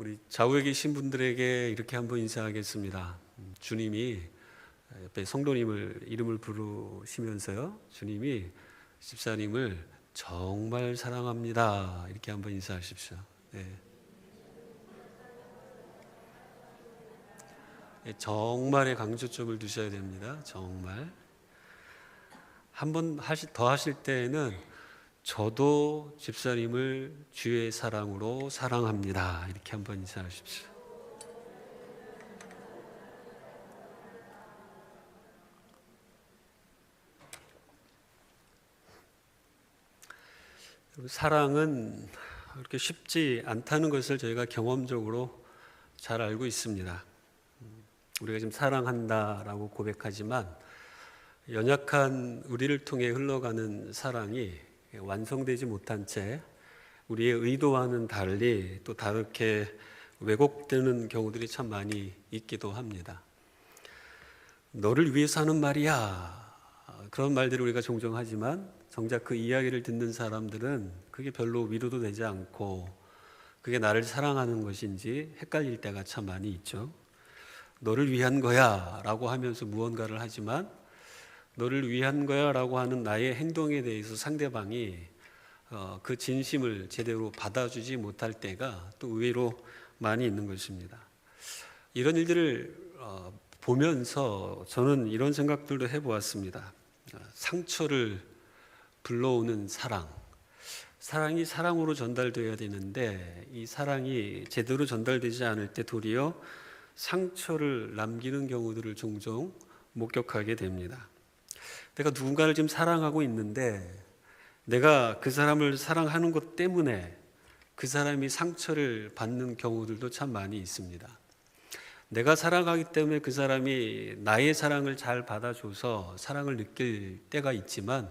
우리 좌우에 계신 분들에게 이렇게 한번 인사하겠습니다. 주님이 옆에 성도님을 이름을 부르시면서요, 주님이 집사님을 정말 사랑합니다. 이렇게 한번 인사하십시오. 네. 정말의 강조점을 두셔야 됩니다. 정말. 한 번 더 하실 때에는 저도 집사님을 주의 사랑으로 사랑합니다. 이렇게 한번 인사하십시오. 사랑은 그렇게 쉽지 않다는 것을 저희가 경험적으로 잘 알고 있습니다. 우리가 지금 사랑한다라고 고백하지만 연약한 우리를 통해 흘러가는 사랑이 완성되지 못한 채 우리의 의도와는 달리 또 다르게 왜곡되는 경우들이 참 많이 있기도 합니다. 너를 위해서 하는 말이야, 그런 말들을 우리가 종종 하지만 정작 그 이야기를 듣는 사람들은 그게 별로 위로도 되지 않고 그게 나를 사랑하는 것인지 헷갈릴 때가 참 많이 있죠. 너를 위한 거야 라고 하면서 무언가를 하지만 너를 위한 거야 라고 하는 나의 행동에 대해서 상대방이 그 진심을 제대로 받아주지 못할 때가 또 의외로 많이 있는 것입니다. 이런 일들을 보면서 저는 이런 생각들도 해보았습니다. 상처를 불러오는 사랑이 사랑으로 전달되어야 되는데 이 사랑이 제대로 전달되지 않을 때 도리어 상처를 남기는 경우들을 종종 목격하게 됩니다. 내가 누군가를 지금 사랑하고 있는데 내가 그 사람을 사랑하는 것 때문에 그 사람이 상처를 받는 경우들도 참 많이 있습니다. 내가 사랑하기 때문에 그 사람이 나의 사랑을 잘 받아줘서 사랑을 느낄 때가 있지만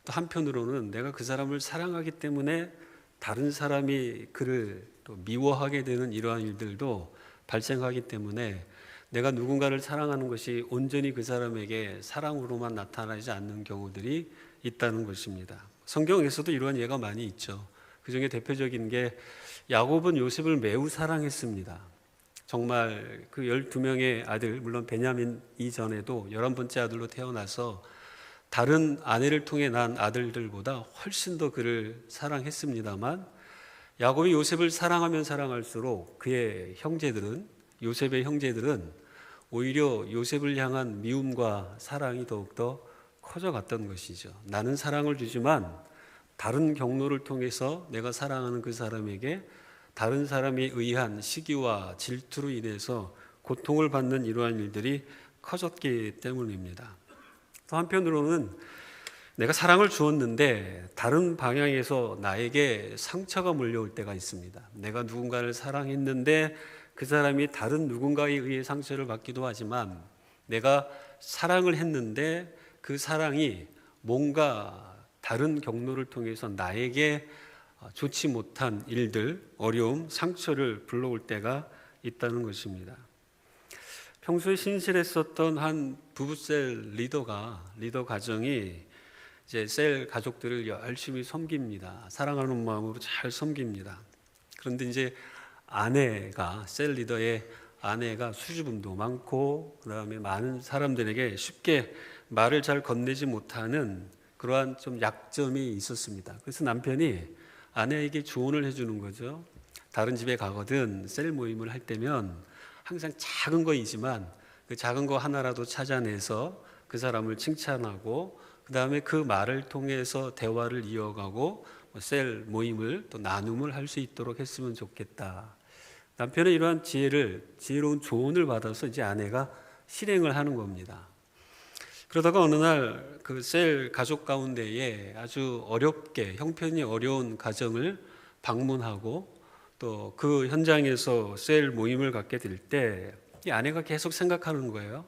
또 한편으로는 내가 그 사람을 사랑하기 때문에 다른 사람이 그를 또 미워하게 되는 이러한 일들도 발생하기 때문에 내가 누군가를 사랑하는 것이 온전히 그 사람에게 사랑으로만 나타나지 않는 경우들이 있다는 것입니다. 성경에서도 이러한 예가 많이 있죠. 그 중에 대표적인 게 야곱은 요셉을 매우 사랑했습니다. 정말 그 12명의 아들, 물론 베냐민 이전에도 11번째 아들로 태어나서 다른 아내를 통해 난 아들들보다 훨씬 더 그를 사랑했습니다만 야곱이 요셉을 사랑하면 사랑할수록 그의 형제들은, 요셉의 형제들은 오히려 요셉을 향한 미움과 사랑이 더욱더 커져갔던 것이죠. 나는 사랑을 주지만 다른 경로를 통해서 내가 사랑하는 그 사람에게 다른 사람에 의한 시기와 질투로 인해서 고통을 받는 이러한 일들이 커졌기 때문입니다. 또 한편으로는 내가 사랑을 주었는데 다른 방향에서 나에게 상처가 몰려올 때가 있습니다. 내가 누군가를 사랑했는데 그 사람이 다른 누군가에 의해 상처를 받기도 하지만 내가 사랑을 했는데 그 사랑이 뭔가 다른 경로를 통해서 나에게 좋지 못한 일들, 어려움, 상처를 불러올 때가 있다는 것입니다. 평소에 신실했었던 한 부부셀 리더 가정이 이제 셀 가족들을 열심히 섬깁니다. 사랑하는 마음으로 잘 섬깁니다. 그런데 이제 셀 리더의 아내가 수줍음도 많고 그다음에 많은 사람들에게 쉽게 말을 잘 건네지 못하는 그러한 좀 약점이 있었습니다. 그래서 남편이 아내에게 조언을 해주는 거죠. 다른 집에 가거든 셀 모임을 할 때면 항상 작은 거이지만 그 작은 거 하나라도 찾아내서 그 사람을 칭찬하고 그 다음에 그 말을 통해서 대화를 이어가고 셀 모임을 또 나눔을 할 수 있도록 했으면 좋겠다. 남편의 이러한 지혜로운 조언을 받아서 이제 아내가 실행을 하는 겁니다. 그러다가 어느 날 그 셀 가족 가운데에 아주 어렵게 형편이 어려운 가정을 방문하고 또 그 현장에서 셀 모임을 갖게 될 때 이 아내가 계속 생각하는 거예요.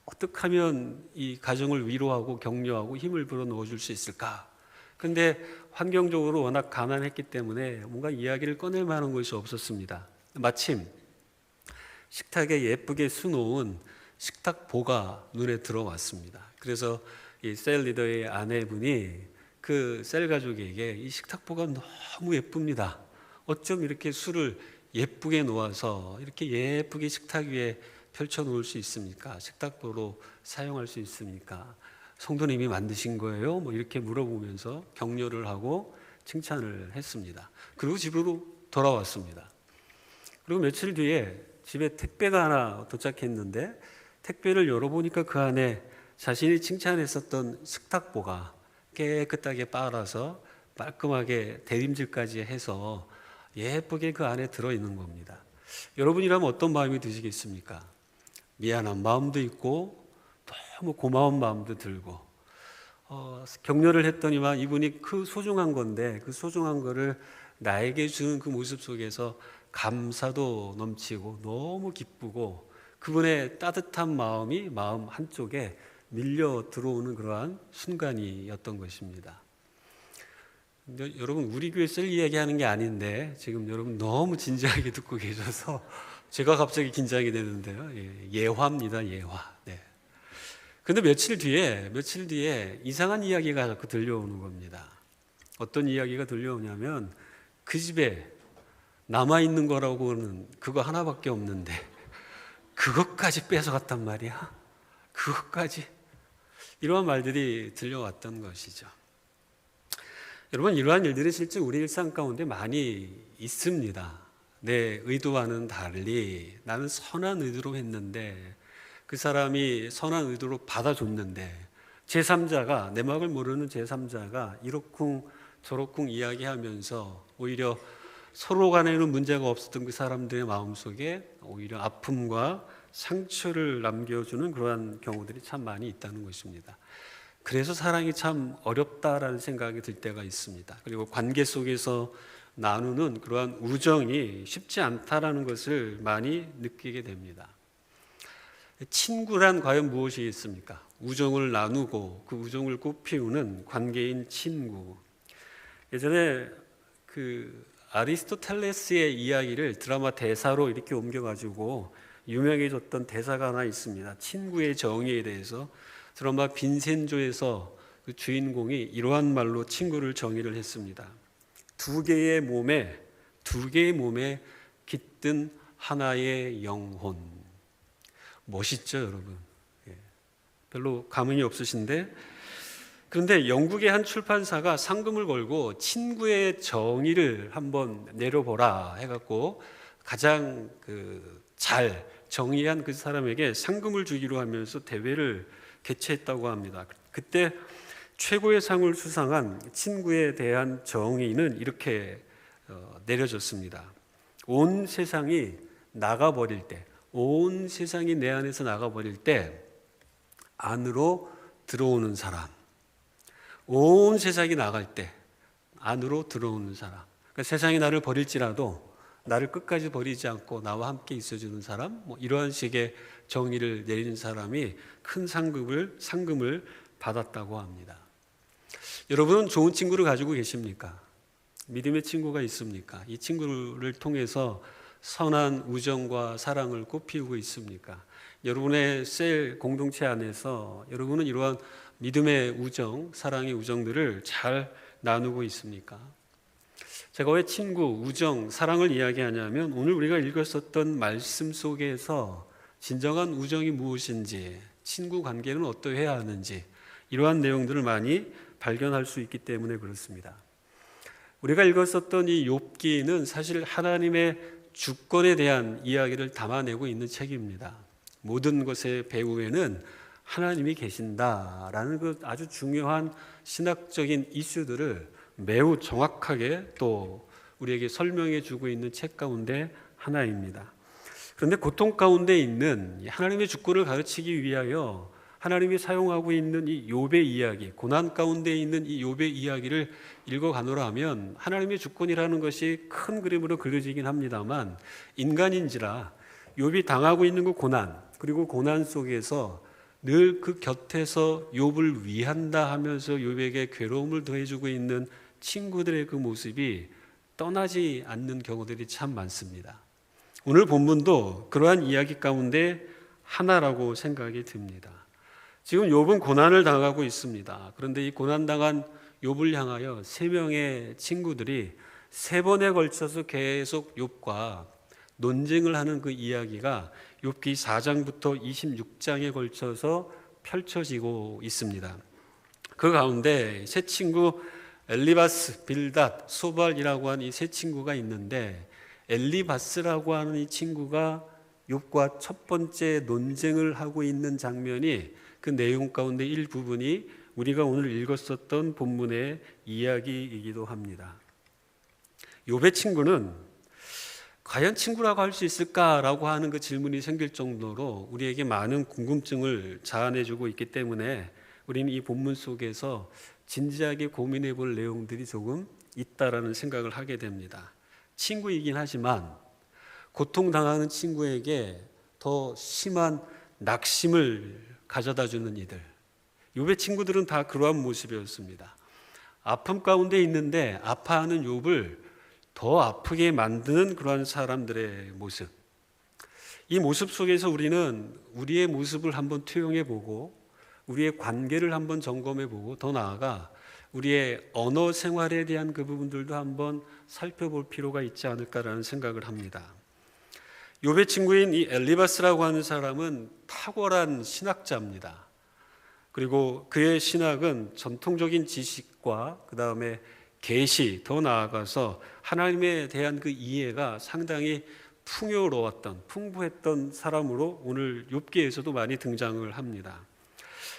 어떻게 하면 이 가정을 위로하고 격려하고 힘을 불어 넣어줄 수 있을까? 근데 환경적으로 워낙 가난했기 때문에 뭔가 이야기를 꺼낼 만한 것이 없었습니다. 마침 식탁에 예쁘게 수놓은 식탁보가 눈에 들어왔습니다. 그래서 이 셀 리더의 아내분이 그 셀 가족에게 이 식탁보가 너무 예쁩니다. 어쩜 이렇게 술을 예쁘게 놓아서 이렇게 예쁘게 식탁 위에 펼쳐 놓을 수 있습니까? 식탁보로 사용할 수 있습니까? 성도님이 만드신 거예요? 뭐 이렇게 물어보면서 격려를 하고 칭찬을 했습니다. 그리고 집으로 돌아왔습니다. 그리고 며칠 뒤에 집에 택배가 하나 도착했는데 택배를 열어보니까 그 안에 자신이 칭찬했었던 식탁보가 깨끗하게 빨아서 깔끔하게 대림질까지 해서 예쁘게 그 안에 들어있는 겁니다. 여러분이라면 어떤 마음이 드시겠습니까? 미안한 마음도 있고 너무 고마운 마음도 들고 격려를 했더니만 이분이 그 소중한 건데 그 소중한 거를 나에게 주는 그 모습 속에서 감사도 넘치고 너무 기쁘고 그분의 따뜻한 마음이 마음 한쪽에 밀려 들어오는 그러한 순간이었던 것입니다. 근데 여러분 우리 교회 쓸 이야기 하는 게 아닌데 지금 여러분 너무 진지하게 듣고 계셔서 제가 갑자기 긴장이 되는데요. 예화입니다. 예화. 네. 근데 며칠 뒤에 이상한 이야기가 자꾸 들려오는 겁니다. 어떤 이야기가 들려오냐면 그 집에 남아있는 거라고는 그거 하나밖에 없는데 그것까지 뺏어갔단 말이야. 그것까지. 이러한 말들이 들려왔던 것이죠. 여러분 이러한 일들이 실제 우리 일상 가운데 많이 있습니다. 내 의도와는 달리 나는 선한 의도로 했는데 그 사람이 선한 의도로 받아줬는데 제3자가 내 마음을 모르는 제3자가 이러쿵 저러쿵 이야기하면서 오히려 서로 간에는 문제가 없었던 그 사람들의 마음속에 오히려 아픔과 상처를 남겨주는 그러한 경우들이 참 많이 있다는 것입니다. 그래서 사랑이 참 어렵다라는 생각이 들 때가 있습니다. 그리고 관계 속에서 나누는 그러한 우정이 쉽지 않다라는 것을 많이 느끼게 됩니다. 친구란 과연 무엇이 있습니까? 우정을 나누고 그 우정을 꽃피우는 관계인 친구. 예전에 그 아리스토텔레스의 이야기를 드라마 대사로 이렇게 옮겨가지고 유명해졌던 대사가 하나 있습니다. 친구의 정의에 대해서 드라마 빈센조에서 그 주인공이 이러한 말로 친구를 정의를 했습니다. 두 개의 몸에 깃든 하나의 영혼. 멋있죠, 여러분? 별로 감흥이 없으신데, 그런데 영국의 한 출판사가 상금을 걸고 친구의 정의를 한번 내려보라 해갖고 가장 잘 정의한 그 사람에게 상금을 주기로 하면서 대회를 개최했다고 합니다. 그때 최고의 상을 수상한 친구에 대한 정의는 이렇게 내려졌습니다. 온 세상이 나가버릴 때, 온 세상이 내 안에서 나가버릴 때 안으로 들어오는 사람, 온 세상이 나갈 때 안으로 들어오는 사람. 그러니까 세상이 나를 버릴지라도 나를 끝까지 버리지 않고 나와 함께 있어주는 사람, 이러한 식의 정의를 내리는 사람이 큰 상금을 받았다고 합니다. 여러분은 좋은 친구를 가지고 계십니까? 믿음의 친구가 있습니까? 이 친구를 통해서 선한 우정과 사랑을 꽃피우고 있습니까? 여러분의 셀 공동체 안에서 여러분은 이러한 믿음의 우정, 사랑의 우정들을 잘 나누고 있습니까? 제가 왜 친구, 우정, 사랑을 이야기하냐면 오늘 우리가 읽었었던 말씀 속에서 진정한 우정이 무엇인지, 친구 관계는 어떠해야 하는지 이러한 내용들을 많이 발견할 수 있기 때문에 그렇습니다. 우리가 읽었었던 이 욥기는 사실 하나님의 주권에 대한 이야기를 담아내고 있는 책입니다. 모든 것의 배후에는 하나님이 계신다라는 그 아주 중요한 신학적인 이슈들을 매우 정확하게 또 우리에게 설명해 주고 있는 책 가운데 하나입니다. 그런데 고통 가운데 있는 하나님의 주권을 가르치기 위하여 하나님이 사용하고 있는 이 욥의 이야기, 고난 가운데 있는 이 욥의 이야기를 읽어가노라 하면 하나님의 주권이라는 것이 큰 그림으로 그려지긴 합니다만 인간인지라 욥이 당하고 있는 그 고난, 그리고 고난 속에서 늘 그 곁에서 욥을 위한다 하면서 욥에게 괴로움을 더해주고 있는 친구들의 그 모습이 떠나지 않는 경우들이 참 많습니다. 오늘 본문도 그러한 이야기 가운데 하나라고 생각이 듭니다. 지금 욥은 고난을 당하고 있습니다. 그런데 이 고난당한 욥을 향하여 3명의 친구들이 3번에 걸쳐서 계속 욥과 논쟁을 하는 그 이야기가 욥기 4장부터 26장에 걸쳐서 펼쳐지고 있습니다. 그 가운데 세 친구 엘리바스, 빌닷, 소발이라고 하는 이 세 친구가 있는데, 엘리바스라고 하는 이 친구가 욥과 첫 번째 논쟁을 하고 있는 장면이, 그 내용 가운데 일부분이 우리가 오늘 읽었었던 본문의 이야기이기도 합니다. 욥의 친구는 과연 친구라고 할 수 있을까라고 하는 그 질문이 생길 정도로 우리에게 많은 궁금증을 자아내주고 있기 때문에 우리는 이 본문 속에서 진지하게 고민해 볼 내용들이 조금 있다라는 생각을 하게 됩니다. 친구이긴 하지만 고통당하는 친구에게 더 심한 낙심을 가져다 주는 이들, 욥의 친구들은 다 그러한 모습이었습니다. 아픔 가운데 있는데 아파하는 욥을 더 아프게 만드는 그러한 사람들의 모습, 이 모습 속에서 우리는 우리의 모습을 한번 투영해 보고 우리의 관계를 한번 점검해 보고 더 나아가 우리의 언어 생활에 대한 그 부분들도 한번 살펴볼 필요가 있지 않을까라는 생각을 합니다. 욥의 친구인 이 엘리바스라고 하는 사람은 탁월한 신학자입니다. 그리고 그의 신학은 전통적인 지식과 그 다음에 계시, 더 나아가서 하나님에 대한 그 이해가 상당히 풍요로웠던, 풍부했던 사람으로 오늘 욥기에서도 많이 등장을 합니다.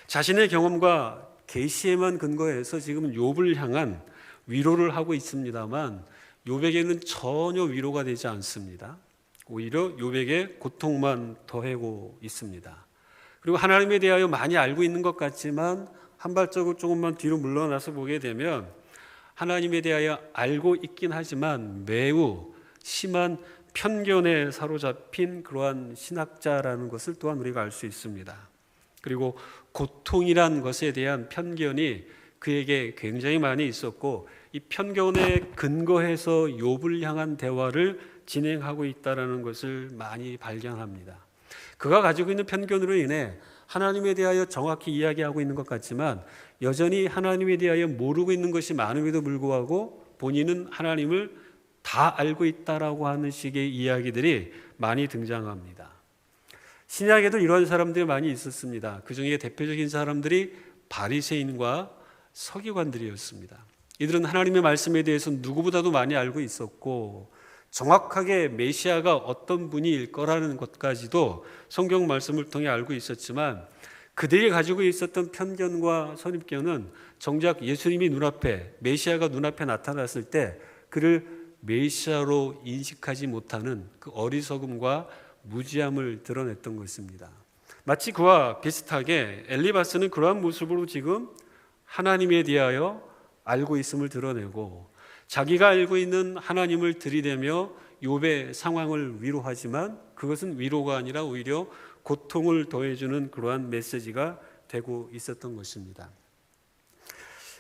자신의 경험과 계시에만 근거해서 지금 욥을 향한 위로를 하고 있습니다만 욥에게는 전혀 위로가 되지 않습니다. 오히려 욥에게 고통만 더하고 있습니다. 그리고 하나님에 대하여 많이 알고 있는 것 같지만 한 발자국 조금만 뒤로 물러나서 보게 되면 하나님에 대하여 알고 있긴 하지만 매우 심한 편견에 사로잡힌 그러한 신학자라는 것을 또한 우리가 알 수 있습니다. 그리고 고통이란 것에 대한 편견이 그에게 굉장히 많이 있었고, 이 편견에 근거해서 욥을 향한 대화를 진행하고 있다는 것을 많이 발견합니다. 그가 가지고 있는 편견으로 인해 하나님에 대하여 정확히 이야기하고 있는 것 같지만 여전히 하나님에 대하여 모르고 있는 것이 많음에도 불구하고 본인은 하나님을 다 알고 있다라고 하는 식의 이야기들이 많이 등장합니다. 신약에도 이런 사람들이 많이 있었습니다. 그 중에 대표적인 사람들이 바리새인과 서기관들이었습니다. 이들은 하나님의 말씀에 대해서 누구보다도 많이 알고 있었고 정확하게 메시아가 어떤 분일 거라는 것까지도 성경 말씀을 통해 알고 있었지만 그들이 가지고 있었던 편견과 선입견은 정작 예수님이 눈앞에, 메시아가 눈앞에 나타났을 때 그를 메시아로 인식하지 못하는 그 어리석음과 무지함을 드러냈던 것입니다. 마치 그와 비슷하게 엘리바스는 그러한 모습으로 지금 하나님에 대하여 알고 있음을 드러내고 자기가 알고 있는 하나님을 들이대며 욥의 상황을 위로하지만 그것은 위로가 아니라 오히려 고통을 더해주는 그러한 메시지가 되고 있었던 것입니다.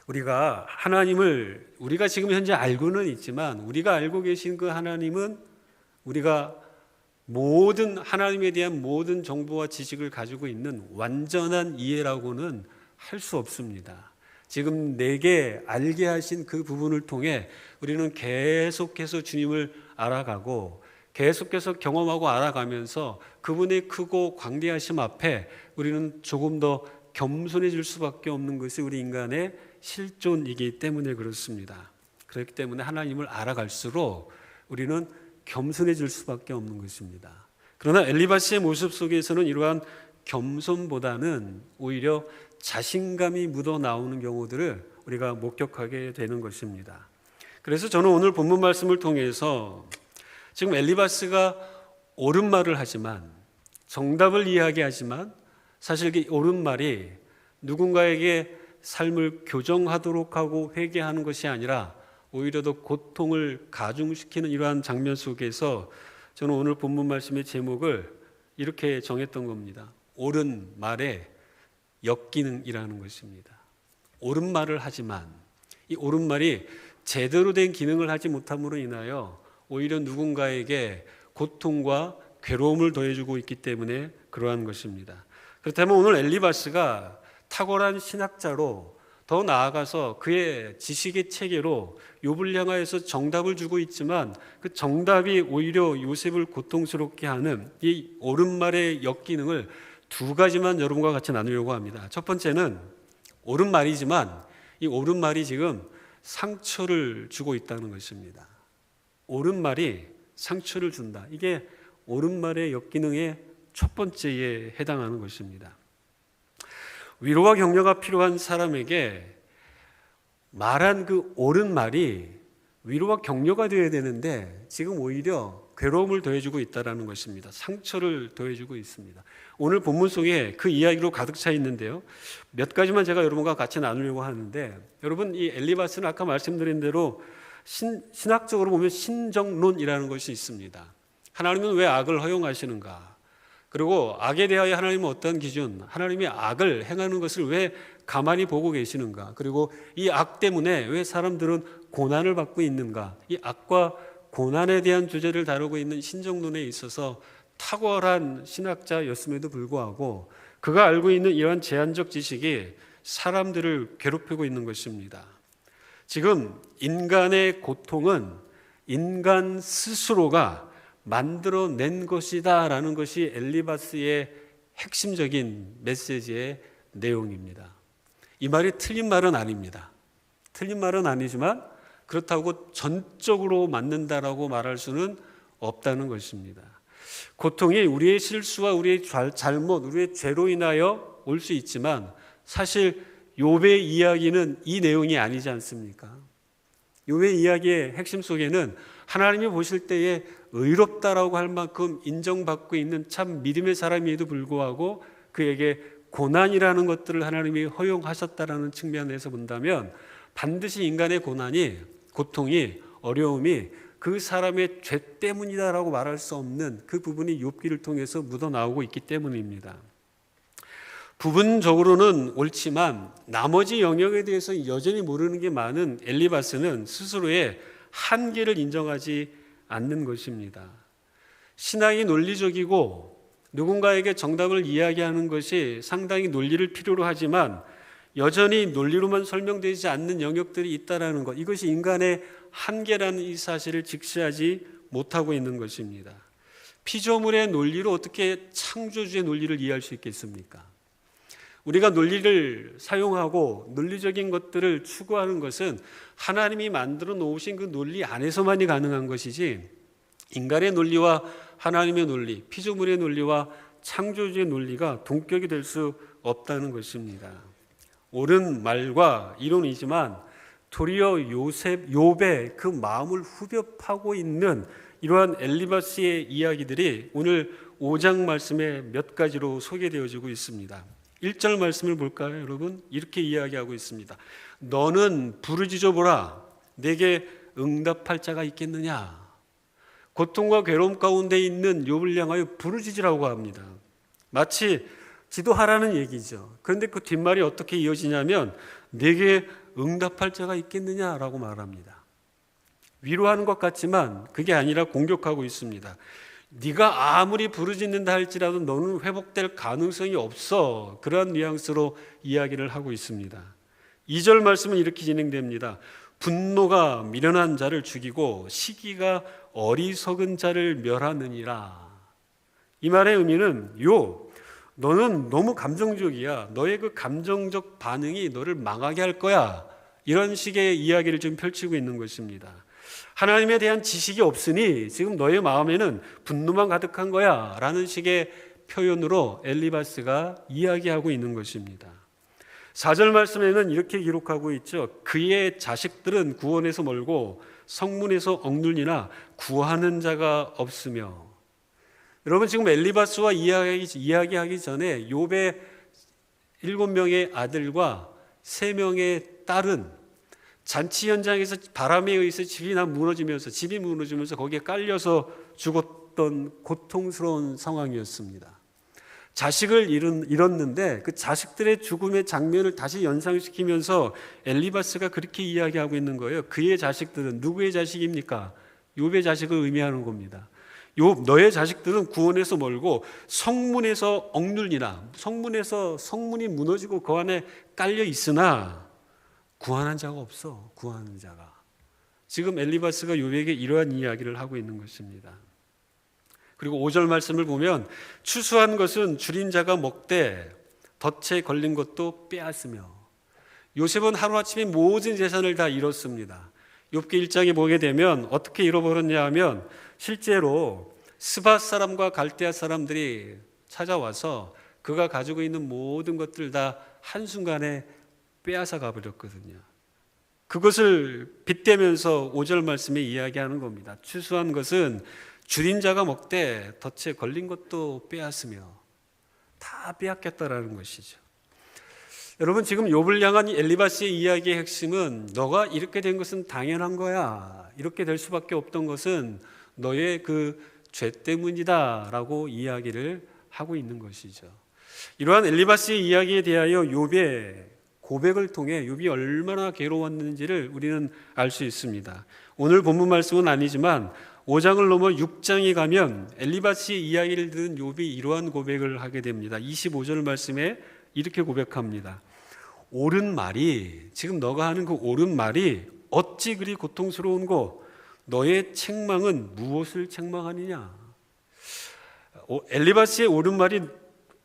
우리가 하나님을 우리가 지금 현재 알고는 있지만 우리가 알고 계신 그 하나님은 우리가 모든 하나님에 대한 모든 정보와 지식을 가지고 있는 완전한 이해라고는 할 수 없습니다. 지금 내게 알게 하신 그 부분을 통해 우리는 계속해서 주님을 알아가고 계속해서 경험하고 알아가면서 그분의 크고 광대하심 앞에 우리는 조금 더 겸손해질 수밖에 없는 것이 우리 인간의 실존이기 때문에 그렇습니다. 그렇기 때문에 하나님을 알아갈수록 우리는 겸손해질 수밖에 없는 것입니다. 그러나 엘리바스의 모습 속에서는 이러한 겸손보다는 오히려 자신감이 묻어나오는 경우들을 우리가 목격하게 되는 것입니다. 그래서 저는 오늘 본문 말씀을 통해서 지금 엘리바스가 옳은 말을 하지만 정답을 이야기하지만 사실 그 옳은 말이 누군가에게 삶을 교정하도록 하고 회개하는 것이 아니라 오히려 더 고통을 가중시키는 이러한 장면 속에서 저는 오늘 본문 말씀의 제목을 이렇게 정했던 겁니다. 옳은 말의 역기능이라는 것입니다. 옳은 말을 하지만 이 옳은 말이 제대로 된 기능을 하지 못함으로 인하여 오히려 누군가에게 고통과 괴로움을 더해주고 있기 때문에 그러한 것입니다. 그렇다면 오늘 엘리바스가 탁월한 신학자로 더 더 나아가서 그의 지식의 체계로 욥을 향하여서 정답을 주고 있지만 그 정답이 오히려 요셉을 고통스럽게 하는 이 옳은 말의 역기능을 두 가지만 여러분과 같이 나누려고 합니다. 첫 번째는 옳은 말이지만 이 옳은 말이 지금 상처를 주고 있다는 것입니다. 옳은 말이 상처를 준다. 이게 옳은 말의 역기능의 첫 번째에 해당하는 것입니다. 위로와 격려가 필요한 사람에게 말한 그 옳은 말이 위로와 격려가 되어야 되는데 지금 오히려 괴로움을 더해주고 있다는 것입니다. 상처를 더해주고 있습니다. 오늘 본문 속에 그 이야기로 가득 차 있는데요. 몇 가지만 제가 여러분과 같이 나누려고 하는데, 여러분 이 엘리바스는 아까 말씀드린 대로 신학적으로 보면 신정론이라는 것이 있습니다. 하나님은 왜 악을 허용하시는가? 그리고 악에 대하여 하나님은 어떤 기준, 하나님이 악을 행하는 것을 왜 가만히 보고 계시는가? 그리고 이 악 때문에 왜 사람들은 고난을 받고 있는가? 이 악과 고난에 대한 주제를 다루고 있는 신정론에 있어서 탁월한 신학자였음에도 불구하고 그가 알고 있는 이러한 제한적 지식이 사람들을 괴롭히고 있는 것입니다. 지금 인간의 고통은 인간 스스로가 만들어낸 것이다 라는 것이 엘리바스의 핵심적인 메시지의 내용입니다. 이 말이 틀린 말은 아닙니다. 틀린 말은 아니지만 그렇다고 전적으로 맞는다라고 말할 수는 없다는 것입니다. 고통이 우리의 실수와 우리의 잘못, 우리의 죄로 인하여 올 수 있지만 사실 욥의 이야기는 이 내용이 아니지 않습니까? 욥의 이야기의 핵심 속에는 하나님이 보실 때에 의롭다라고 할 만큼 인정받고 있는 참 믿음의 사람임에도 불구하고 그에게 고난이라는 것들을 하나님이 허용하셨다라는 측면에서 본다면 반드시 인간의 고통이, 어려움이 그 사람의 죄 때문이다라고 말할 수 없는 그 부분이 욥기를 통해서 묻어나오고 있기 때문입니다. 부분적으로는 옳지만 나머지 영역에 대해서 여전히 모르는 게 많은 엘리바스는 스스로의 한계를 인정하지 않는 것입니다. 신앙이 논리적이고 누군가에게 정답을 이야기하는 것이 상당히 논리를 필요로 하지만 여전히 논리로만 설명되지 않는 영역들이 있다는 것, 이것이 인간의 한계라는 이 사실을 직시하지 못하고 있는 것입니다. 피조물의 논리로 어떻게 창조주의 논리를 이해할 수 있겠습니까? 우리가 논리를 사용하고 논리적인 것들을 추구하는 것은 하나님이 만들어 놓으신 그 논리 안에서만이 가능한 것이지 인간의 논리와 하나님의 논리, 피조물의 논리와 창조주의 논리가 동격이 될 수 없다는 것입니다. 옳은 말과 이론이지만 도리어 욥의 그 마음을 후벼 파고 있는 이러한 엘리바스의 이야기들이 오늘 5장 말씀에 몇 가지로 소개되어지고 있습니다. 1절 말씀을 볼까요, 여러분? 이렇게 이야기하고 있습니다. 너는 부르짖어 보라. 내게 응답할 자가 있겠느냐? 고통과 괴로움 가운데 있는 욥을 향하여 부르짖으라고 합니다. 마치 기도하라는 얘기죠. 그런데 그 뒷말이 어떻게 이어지냐면 내게 응답할 자가 있겠느냐라고 말합니다. 위로하는 것 같지만 그게 아니라 공격하고 있습니다. 네가 아무리 부르짖는다 할지라도 너는 회복될 가능성이 없어. 그러한 뉘앙스로 이야기를 하고 있습니다. 2절 말씀은 이렇게 진행됩니다. 분노가 미련한 자를 죽이고 시기가 어리석은 자를 멸하느니라. 이 말의 의미는 너는 너무 감정적이야. 너의 그 감정적 반응이 너를 망하게 할 거야. 이런 식의 이야기를 좀 펼치고 있는 것입니다. 하나님에 대한 지식이 없으니 지금 너의 마음에는 분노만 가득한 거야 라는 식의 표현으로 엘리바스가 이야기하고 있는 것입니다. 4절 말씀에는 이렇게 기록하고 있죠. 그의 자식들은 구원에서 멀고 성문에서 억눌리나 구하는 자가 없으며. 여러분 지금 엘리바스와 이야기하기 전에 욥의 7명의 아들과 3명의 딸은 잔치 현장에서 바람에 의해서 집이 무너지면서 거기에 깔려서 죽었던 고통스러운 상황이었습니다. 자식을 잃었는데 그 자식들의 죽음의 장면을 다시 연상시키면서 엘리바스가 그렇게 이야기하고 있는 거예요. 그의 자식들은 누구의 자식입니까? 욥의 자식을 의미하는 겁니다. 욥, 너의 자식들은 구원에서 멀고 성문에서 억눌리나, 성문이 무너지고 그 안에 깔려 있으나 구하는 자가 없어. 구하는 자가. 지금 엘리바스가 욥에게 이러한 이야기를 하고 있는 것입니다. 그리고 5절 말씀을 보면 추수한 것은 줄인 자가 먹되 덫에 걸린 것도 빼앗으며. 요셉은 하루아침에 모든 재산을 다 잃었습니다. 욥기 1장에 보게 되면 어떻게 잃어버렸냐 하면 실제로 스밧 사람과 갈대아 사람들이 찾아와서 그가 가지고 있는 모든 것들 다 한순간에 빼앗아 가버렸거든요. 그것을 빗대면서 5절 말씀에 이야기하는 겁니다. 추수한 것은 줄인 자가 먹되 덫에 걸린 것도 빼앗으며. 다 빼앗겼다라는 것이죠. 여러분, 지금 욥을 향한 엘리바스의 이야기의 핵심은 너가 이렇게 된 것은 당연한 거야. 이렇게 될 수밖에 없던 것은 너의 그 죄 때문이다 라고 이야기를 하고 있는 것이죠. 이러한 엘리바스의 이야기에 대하여 욥의 고백을 통해 욥이 얼마나 괴로웠는지를 우리는 알 수 있습니다. 오늘 본문 말씀은 아니지만 5장을 넘어 6장에 가면 엘리바스의 이야기를 들은 욥이 이러한 고백을 하게 됩니다. 25절 말씀에 이렇게 고백합니다. 옳은 말이, 지금 너가 하는 그 옳은 말이 어찌 그리 고통스러운고 너의 책망은 무엇을 책망하느냐. 엘리바스의 옳은 말이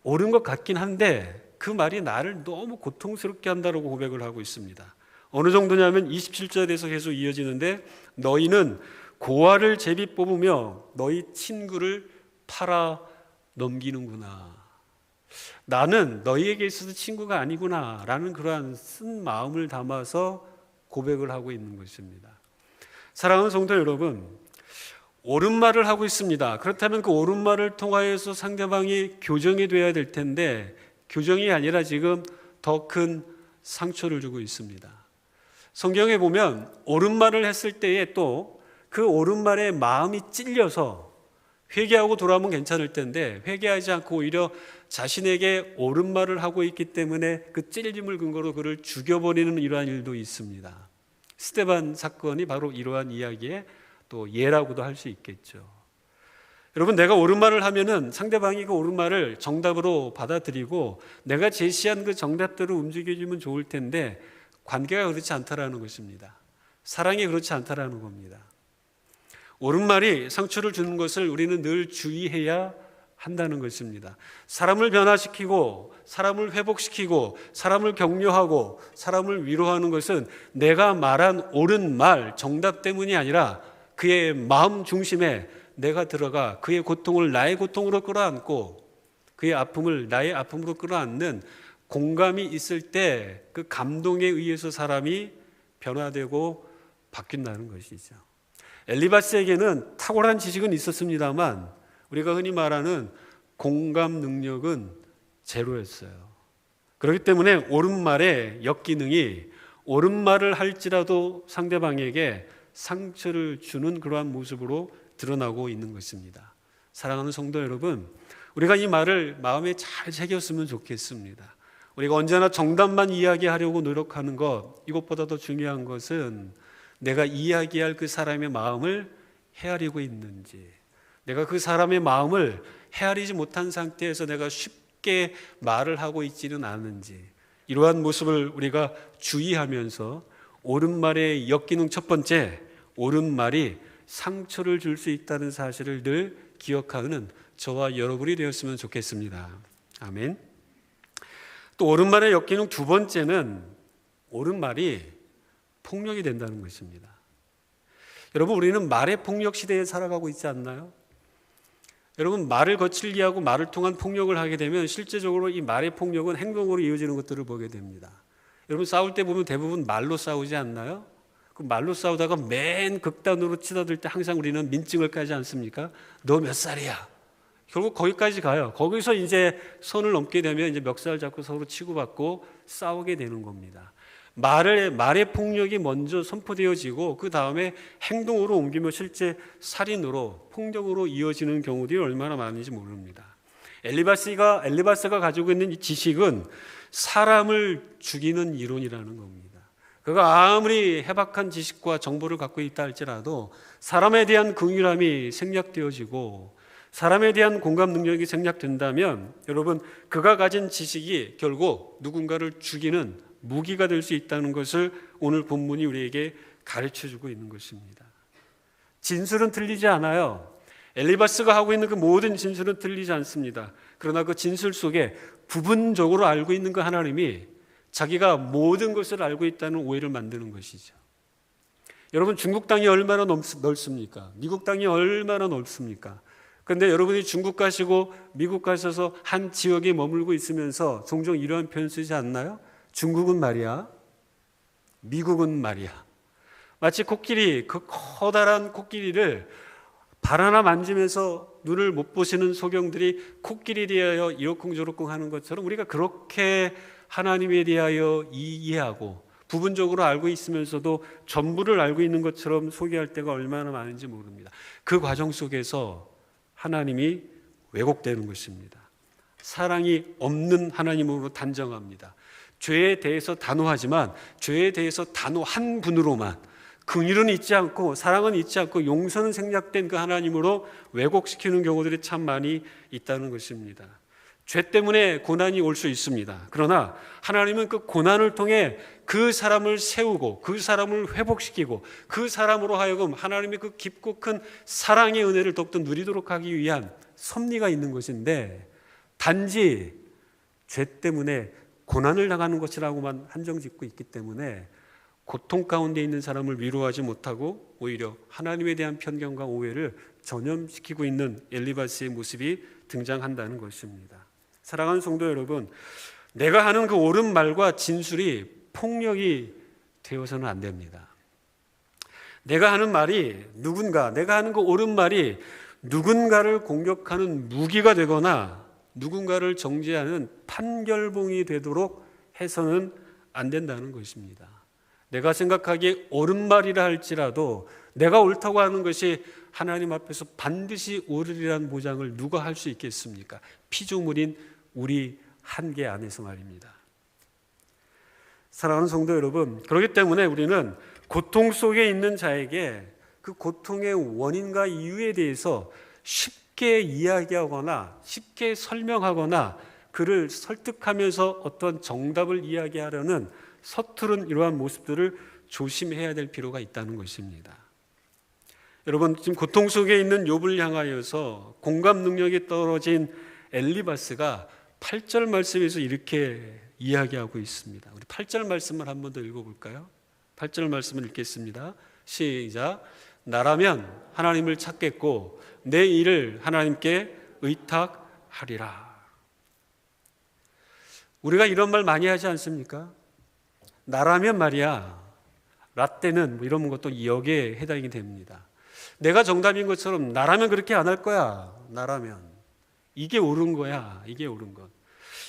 옳은 것 같긴 한데 그 말이 나를 너무 고통스럽게 한다고 고백을 하고 있습니다. 어느 정도냐면 27절에서 계속 이어지는데 너희는 고아를 제비 뽑으며 너희 친구를 팔아 넘기는구나. 나는 너희에게 있어서 친구가 아니구나 라는 그러한 쓴 마음을 담아서 고백을 하고 있는 것입니다. 사랑하는 성도 여러분, 옳은 말을 하고 있습니다. 그렇다면 그 옳은 말을 통하여서 상대방이 교정이 되어야 될 텐데 교정이 아니라 지금 더 큰 상처를 주고 있습니다. 성경에 보면 옳은 말을 했을 때에 또 그 옳은 말에 마음이 찔려서 회개하고 돌아오면 괜찮을 텐데 회개하지 않고 오히려 자신에게 옳은 말을 하고 있기 때문에 그 찔림을 근거로 그를 죽여버리는 이러한 일도 있습니다. 스데반 사건이 바로 이러한 이야기의 또 예라고도 할 수 있겠죠. 여러분, 내가 옳은 말을 하면은 상대방이 그 옳은 말을 정답으로 받아들이고 내가 제시한 그 정답대로 움직여주면 좋을 텐데 관계가 그렇지 않다라는 것입니다. 사랑이 그렇지 않다라는 겁니다. 옳은 말이 상처를 주는 것을 우리는 늘 주의해야 한다는 것입니다. 사람을 변화시키고 사람을 회복시키고 사람을 격려하고 사람을 위로하는 것은 내가 말한 옳은 말, 정답 때문이 아니라 그의 마음 중심에 내가 들어가 그의 고통을 나의 고통으로 끌어안고 그의 아픔을 나의 아픔으로 끌어안는 공감이 있을 때 그 감동에 의해서 사람이 변화되고 바뀐다는 것이죠. 엘리바스에게는 탁월한 지식은 있었습니다만 우리가 흔히 말하는 공감 능력은 제로였어요. 그렇기 때문에 옳은 말의 역기능이 옳은 말을 할지라도 상대방에게 상처를 주는 그러한 모습으로 드러나고 있는 것입니다. 사랑하는 성도 여러분, 우리가 이 말을 마음에 잘 새겼으면 좋겠습니다. 우리가 언제나 정답만 이야기하려고 노력하는 것, 이것보다 더 중요한 것은 내가 이야기할 그 사람의 마음을 헤아리고 있는지, 내가 그 사람의 마음을 헤아리지 못한 상태에서 내가 쉽게 말을 하고 있지는 않은지, 이러한 모습을 우리가 주의하면서 옳은 말의 역기능 첫 번째, 옳은 말이 상처를 줄 수 있다는 사실을 늘 기억하는 저와 여러분이 되었으면 좋겠습니다. 아멘. 또 옳은 말의 역기능 두 번째는 옳은 말이 폭력이 된다는 것입니다. 여러분, 우리는 말의 폭력 시대에 살아가고 있지 않나요? 여러분, 말을 거칠게 하고 말을 통한 폭력을 하게 되면 실제적으로 이 말의 폭력은 행동으로 이어지는 것들을 보게 됩니다. 여러분, 싸울 때 보면 대부분 말로 싸우지 않나요? 그 말로 싸우다가 맨 극단으로 치닫을 때 항상 우리는 민증을 까지 않습니까? 너 몇 살이야? 결국 거기까지 가요. 거기서 이제 선을 넘게 되면 이제 멱살 잡고 서로 치고받고 싸우게 되는 겁니다. 말의 폭력이 먼저 선포되어지고 그 다음에 행동으로 옮기며 실제 살인으로 폭력으로 이어지는 경우들이 얼마나 많은지 모릅니다. 엘리바스가 가지고 있는 이 지식은 사람을 죽이는 이론이라는 겁니다. 그가 아무리 해박한 지식과 정보를 갖고 있다 할지라도 사람에 대한 긍휼함이 생략되어지고 사람에 대한 공감 능력이 생략된다면 여러분, 그가 가진 지식이 결국 누군가를 죽이는 무기가 될 수 있다는 것을 오늘 본문이 우리에게 가르쳐주고 있는 것입니다. 진술은 틀리지 않아요. 엘리바스가 하고 있는 그 모든 진술은 틀리지 않습니다. 그러나 그 진술 속에 부분적으로 알고 있는 그 하나님이 자기가 모든 것을 알고 있다는 오해를 만드는 것이죠. 여러분, 중국 땅이 얼마나 넓습니까? 미국 땅이 얼마나 넓습니까? 그런데 여러분이 중국 가시고 미국 가셔서 한 지역에 머물고 있으면서 종종 이러한 표현 쓰지 않나요? 중국은 말이야, 미국은 말이야. 마치 코끼리, 그 커다란 코끼리를 발 하나 만지면서 눈을 못 보시는 소경들이 코끼리에 대하여 이러쿵저러쿵 하는 것처럼 우리가 그렇게 하나님에 대하여 이해하고 부분적으로 알고 있으면서도 전부를 알고 있는 것처럼 소개할 때가 얼마나 많은지 모릅니다. 그 과정 속에서 하나님이 왜곡되는 것입니다. 사랑이 없는 하나님으로 단정합니다. 죄에 대해서 단호하지만 죄에 대해서 단호한 분으로만, 긍휼은 있지 않고 사랑은 있지 않고 용서는 생략된 그 하나님으로 왜곡시키는 경우들이 참 많이 있다는 것입니다. 죄 때문에 고난이 올 수 있습니다. 그러나 하나님은 그 고난을 통해 그 사람을 세우고 그 사람을 회복시키고 그 사람으로 하여금 하나님의 그 깊고 큰 사랑의 은혜를 더욱더 누리도록 하기 위한 섭리가 있는 것인데, 단지 죄 때문에 고난을 당하는 것이라고만 한정짓고 있기 때문에 고통 가운데 있는 사람을 위로하지 못하고 오히려 하나님에 대한 편견과 오해를 전염시키고 있는 엘리바스의 모습이 등장한다는 것입니다. 사랑하는 성도 여러분, 내가 하는 그 옳은 말과 진술이 폭력이 되어서는 안 됩니다. 내가 하는 말이 내가 하는 그 옳은 말이 누군가를 공격하는 무기가 되거나 누군가를 정죄하는 판결봉이 되도록 해서는 안 된다는 것입니다. 내가 생각하기에 옳은 말이라 할지라도 내가 옳다고 하는 것이 하나님 앞에서 반드시 옳으리라는 보장을 누가 할 수 있겠습니까? 피조물인 우리 한계 안에서 말입니다. 사랑하는 성도 여러분, 그렇기 때문에 우리는 고통 속에 있는 자에게 그 고통의 원인과 이유에 대해서 쉽게 이야기하거나 쉽게 설명하거나 그를 설득하면서 어떤 정답을 이야기하려는 서투른 이러한 모습들을 조심해야 될 필요가 있다는 것입니다. 여러분, 지금 고통 속에 있는 욥을 향하여서 공감 능력이 떨어진 엘리바스가 8절 말씀에서 이렇게 이야기하고 있습니다. 우리 8절 말씀을 한 번 더 읽어볼까요? 8절 말씀을 읽겠습니다. 시작. 나라면 하나님을 찾겠고 내 일을 하나님께 의탁하리라. 우리가 이런 말 많이 하지 않습니까? 나라면 말이야, 라떼는 이런 것도 여기에 해당이 됩니다. 내가 정답인 것처럼 나라면 그렇게 안 할 거야. 나라면 이게 옳은 거야. 이게 옳은 것.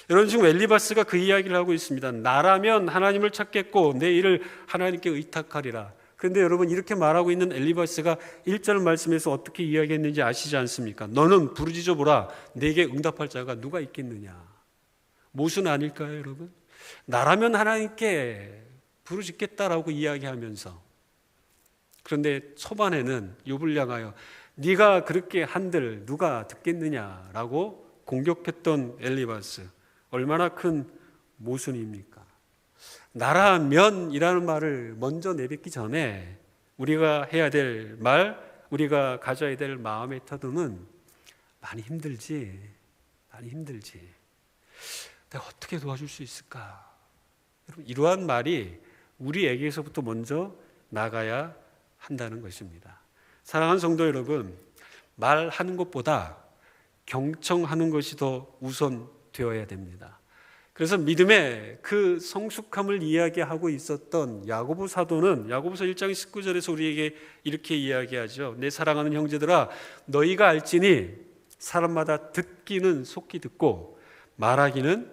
여러분, 지금 엘리바스가 그 이야기를 하고 있습니다. 나라면 하나님을 찾겠고 내 일을 하나님께 의탁하리라. 그런데 여러분, 이렇게 말하고 있는 엘리바스가 1절 말씀에서 어떻게 이야기했는지 아시지 않습니까? 너는 부르짖어 보라. 내게 응답할 자가 누가 있겠느냐. 모순 아닐까요, 여러분? 나라면 하나님께 부르짖겠다라고 이야기하면서, 그런데 초반에는 욥을 향하여 네가 그렇게 한들 누가 듣겠느냐라고 공격했던 엘리바스, 얼마나 큰 모순입니까? 나라면이라는 말을 먼저 내뱉기 전에 우리가 해야 될 말, 우리가 가져야 될 마음의 태도는 많이 힘들지. 내가 어떻게 도와줄 수 있을까? 여러분, 이러한 말이 우리에게서부터 먼저 나가야 한다는 것입니다. 사랑하는 성도 여러분, 말하는 것보다 경청하는 것이 더 우선되어야 됩니다. 그래서 믿음의 그 성숙함을 이야기하고 있었던 야고보 사도는 야고보서 1장 19절에서 우리에게 이렇게 이야기하죠. 내 사랑하는 형제들아, 너희가 알지니 사람마다 듣기는 속히 듣고 말하기는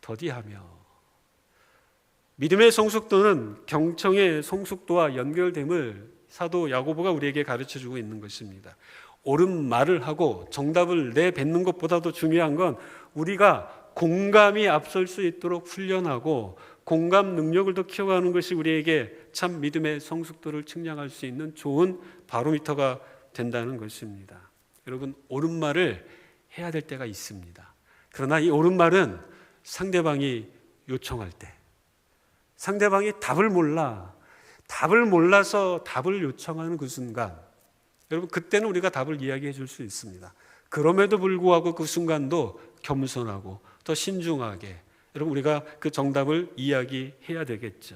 더디하며. 믿음의 성숙도는 경청의 성숙도와 연결됨을 사도 야고보가 우리에게 가르쳐주고 있는 것입니다. 옳은 말을 하고 정답을 내뱉는 것보다도 중요한 건 우리가 공감이 앞설 수 있도록 훈련하고 공감 능력을 더 키워가는 것이 우리에게 참 믿음의 성숙도를 측량할 수 있는 좋은 바로미터가 된다는 것입니다. 여러분, 옳은 말을 해야 될 때가 있습니다. 그러나 이 옳은 말은 상대방이 요청할 때, 상대방이 답을 몰라서 답을 요청하는 그 순간, 여러분 그때는 우리가 답을 이야기해 줄 수 있습니다. 그럼에도 불구하고 그 순간도 겸손하고 더 신중하게 여러분 우리가 그 정답을 이야기해야 되겠죠.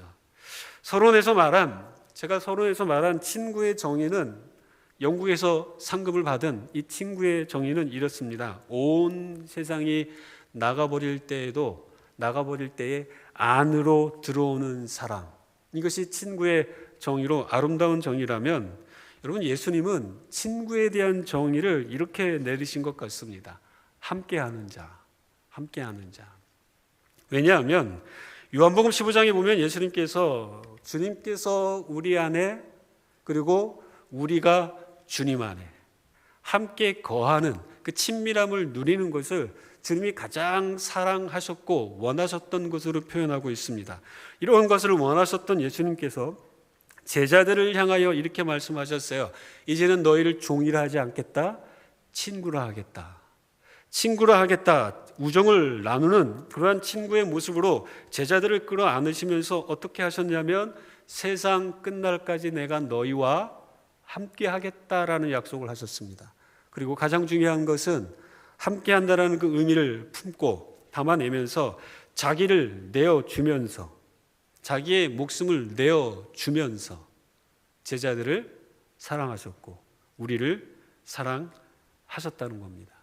제가 서론에서 말한 친구의 정의는, 영국에서 상급을 받은 이 친구의 정의는 이렇습니다. 온 세상이 나가버릴 때에 안으로 들어오는 사람. 이것이 친구의 정의로 아름다운 정의라면, 여러분 예수님은 친구에 대한 정의를 이렇게 내리신 것 같습니다. 함께하는 자. 왜냐하면 요한복음 15장에 보면 주님께서 우리 안에, 그리고 우리가 주님 안에 함께 거하는 그 친밀함을 누리는 것을 주님이 가장 사랑하셨고 원하셨던 것으로 표현하고 있습니다. 이런 것을 원하셨던 예수님께서 제자들을 향하여 이렇게 말씀하셨어요. 이제는 너희를 종이라 하지 않겠다, 친구라 하겠다. 우정을 나누는 그러한 친구의 모습으로 제자들을 끌어안으시면서 어떻게 하셨냐면, 세상 끝날까지 내가 너희와 함께 하겠다라는 약속을 하셨습니다. 그리고 가장 중요한 것은 함께 한다라는 그 의미를 품고 담아내면서 자기를 내어주면서, 자기의 목숨을 내어주면서 제자들을 사랑하셨고 우리를 사랑하셨다는 겁니다.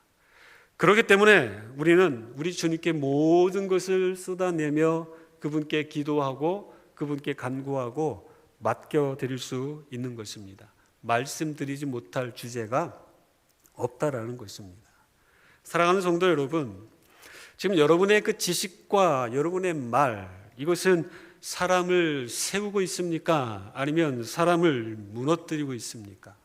그렇기 때문에 우리는 우리 주님께 모든 것을 쏟아내며 그분께 기도하고 그분께 간구하고 맡겨드릴 수 있는 것입니다. 말씀드리지 못할 주제가 없다라는 것입니다. 사랑하는 성도 여러분, 지금 여러분의 그 지식과 여러분의 말, 이것은 사람을 세우고 있습니까? 아니면 사람을 무너뜨리고 있습니까?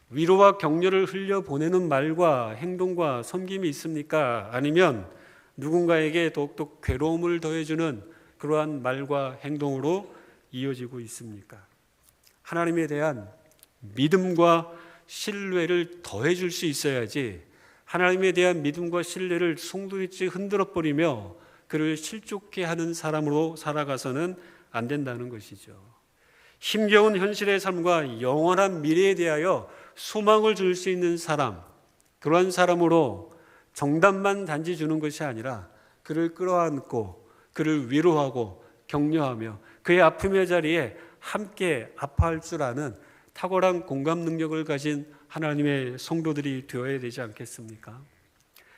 위로와 격려를 흘려보내는 말과 행동과 섬김이 있습니까? 아니면 누군가에게 더욱더 괴로움을 더해주는 그러한 말과 행동으로 이어지고 있습니까? 하나님에 대한 믿음과 신뢰를 더해줄 수 있어야지, 하나님에 대한 믿음과 신뢰를 송두리째 흔들어버리며 그를 실족해 하는 사람으로 살아가서는 안 된다는 것이죠. 힘겨운 현실의 삶과 영원한 미래에 대하여 소망을 줄 수 있는 사람, 그러한 사람으로 정답만 단지 주는 것이 아니라 그를 끌어안고 그를 위로하고 격려하며 그의 아픔의 자리에 함께 아파할 줄 아는 탁월한 공감 능력을 가진 하나님의 성도들이 되어야 되지 않겠습니까?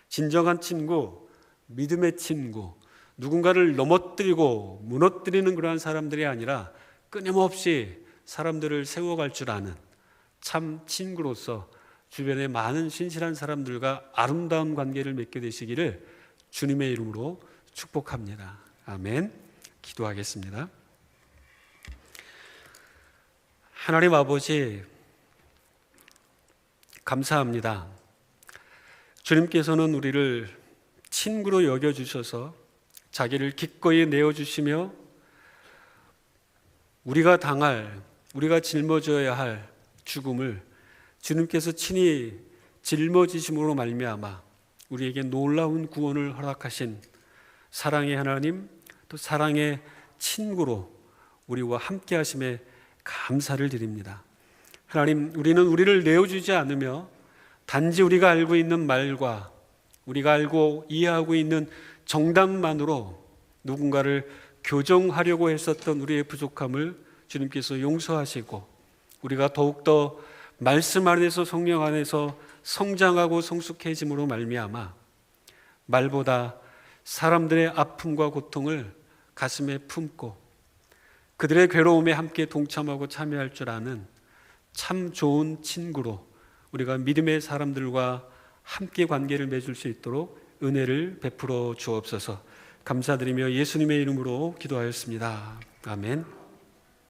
진정한 친구, 믿음의 친구, 누군가를 넘어뜨리고 무너뜨리는 그러한 사람들이 아니라 끊임없이 사람들을 세워갈 줄 아는 참 친구로서 주변에 많은 신실한 사람들과 아름다운 관계를 맺게 되시기를 주님의 이름으로 축복합니다. 아멘. 기도하겠습니다. 하나님 아버지, 감사합니다. 주님께서는 우리를 친구로 여겨주셔서 자기를 기꺼이 내어주시며 우리가 짊어져야 할 죽음을 주님께서 친히 짊어지심으로 말미암아 우리에게 놀라운 구원을 허락하신 사랑의 하나님, 또 사랑의 친구로 우리와 함께 하심에 감사를 드립니다. 하나님, 우리는 우리를 내어주지 않으며 단지 우리가 알고 있는 말과 우리가 알고 이해하고 있는 정답만으로 누군가를 교정하려고 했었던 우리의 부족함을 주님께서 용서하시고 우리가 더욱더 말씀 안에서, 성령 안에서 성장하고 성숙해짐으로 말미암아 말보다 사람들의 아픔과 고통을 가슴에 품고 그들의 괴로움에 함께 동참하고 참여할 줄 아는 참 좋은 친구로 우리가 믿음의 사람들과 함께 관계를 맺을 수 있도록 은혜를 베풀어 주옵소서. 감사드리며 예수님의 이름으로 기도하였습니다. 아멘.